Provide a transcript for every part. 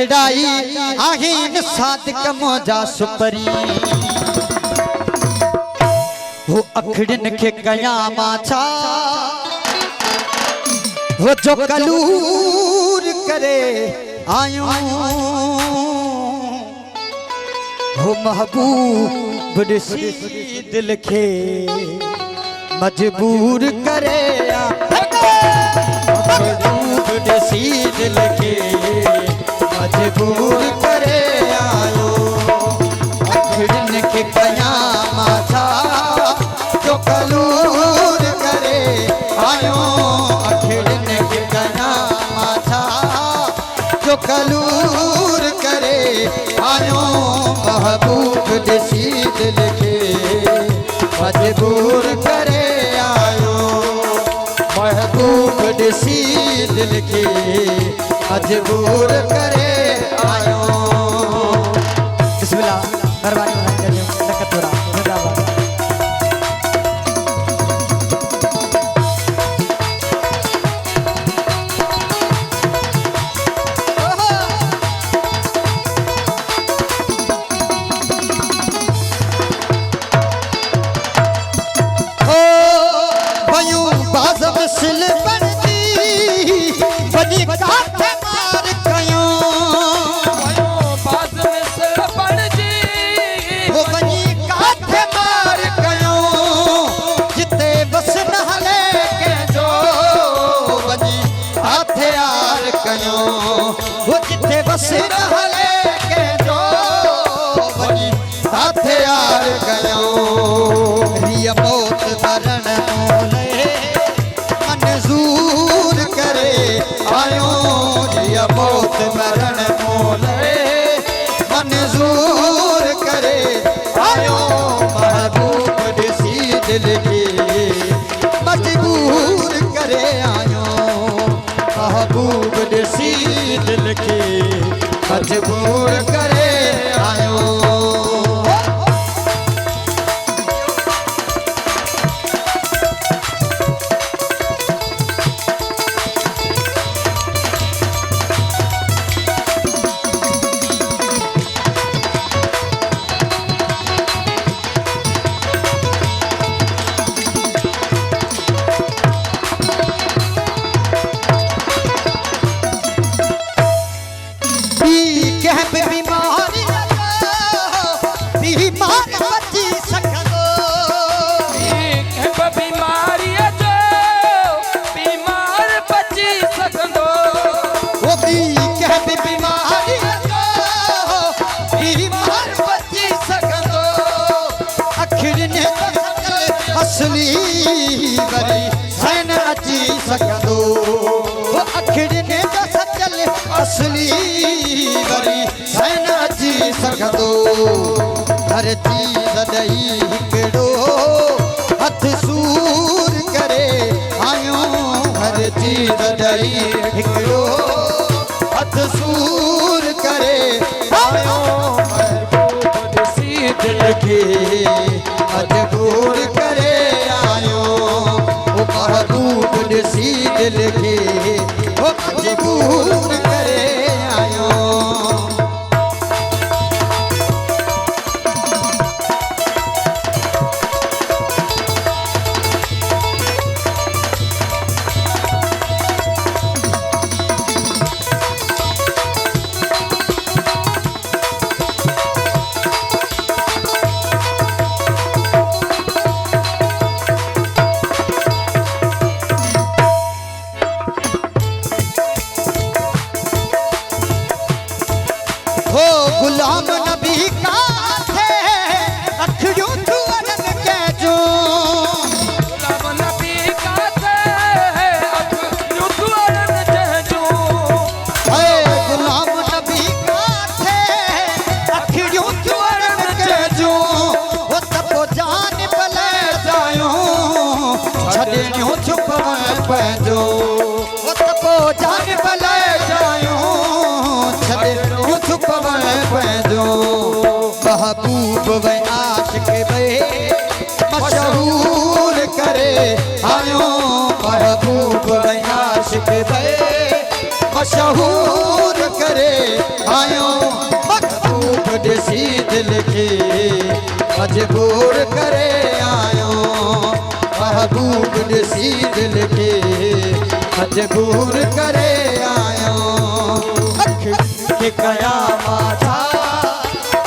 Die आहिन सादिक मोजा सुपरी हो अखड़न के कयामा छा हो जो कलूर करे आयो हो महबूब सी दिल के मजबूर करे महबूब सी दिल के मजबूर करे आयो अखड़न के कयामा था जो कलूर करे आयो अखड़न के कयामा था जो कलूर करे आयो महबूब सी दिल के मजबूर करे आयो महबूब सी दिल के मजबूर करे आयो। बिस्मिल्लाह मेहरबानी करियो लकतुरा जिंदाबाद। हो बयू बाज़म सिल बनती बनी काथे मार कयो बाज़म सिल बनती वो बनी काथे मार कयो जिते बस नहले के जो बनी हाथे यार कयो वो जिते बस नहले के जो बनी हाथे यार कयो रिया मौत मरण मोले मंजूर करे आयो रिया मौत मरण मोले मंजूर करे आयो महबूब सी दिल के मजबूर करे आयो महबूब सी दिल के मजबूर करे आयो। बीमार बची सकदो बीमारी जो बीमार बची सकदो वो भी कह बीमारी बीमार बची सकदो अखड़ने असली बरी सैन अची सकदो वो अखड़ने सचल असली बरी सैन अची सकदो हर चीज दई हिकड़ो हथ सूर करे आयो हर चीज दई हिकड़ो हथ सूर करे आयो महबूब सी दिल के मजबूर करे आयो वो महबूब सी दिल के वो मजबूर करे आयो। हो गुलाम नबी का थे अखियों तुअरन के जो गुलाम नबी का थे अखियों तुअरन के जो है गुलाम नबी का थे अखियों तुअरन के जो वो तपो जान पले जायो छड़ियों छुप पैजो वो तपो जान पले जायो छड़ियों छुप पैजो महबूब व आशिक वे मशहूर करे आयो महबूब व आशिक वे मशहूर करे आयो महबूब ॾिसी दिल खे मजबूर करे आयो महबूब ॾिसी दिल खे मजबूर करे आयो अखियुनि खे कयां मां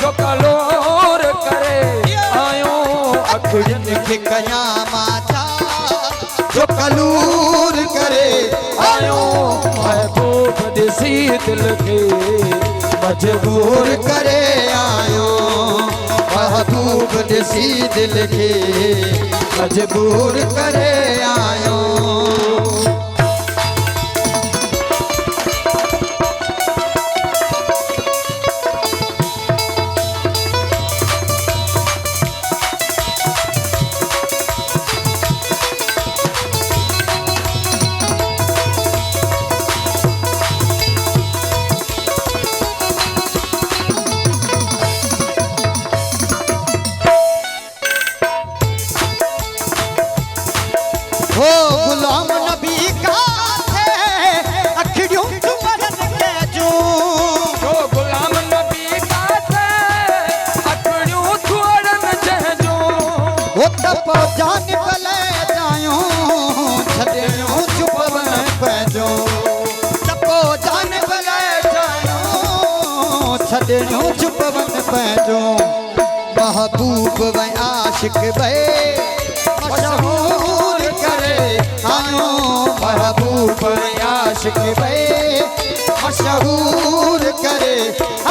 जो कलोर करे आयो अखियुनि खे कयां मां जो कलूर करे आयो महबूब ॾिसी दिल खे मजबूर करे आयो महबूब ॾिसी दिल खे मजबूर करे आयो हो गुलाम नबी का थे अखियों तुमरन के जो गुलाम नबी का थे अखियों तुमरन जो वो तब जान पले जायो छड़ियो चुपवन पैजो तब जान पले जायो छड़ियो चुपवन पैजो महबूब व आशिक वे मशहूर करे आयो महबूब आशिक वे मशहूर करे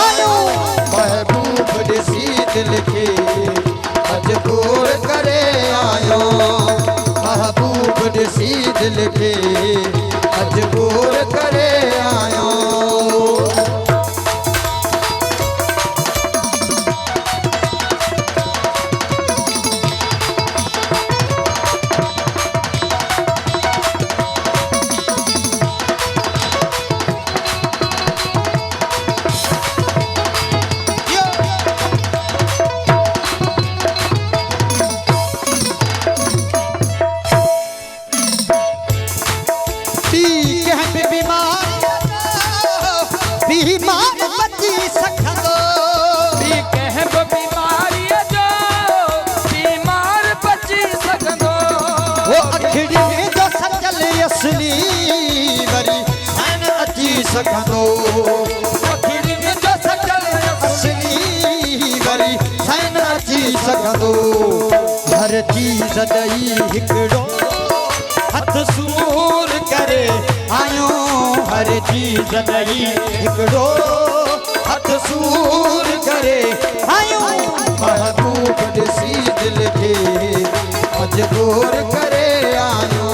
आयो महबूब ॾिसी दिल खे मजबूर करे आयो महबूब ॾिसी दिल खे मजबूर करे आयो बीमार बची सखंदो भी कहब बीमारी जो बीमार बची सखंदो वो अखड़ी में जो सचल असली वरी सन अची सखंदो अखड़ी में जो सचल असली वरी सन अची सखंदो हर चीज दई हिकड़ो हथ सूर करे आयो हर चीज दई हिकड़ो हथ सूर करे आयो महबूब ॾिसी दिल खे मजबूर करे आयो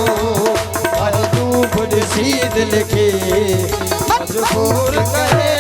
महबूब ॾिसी दिल खे मजबूर करे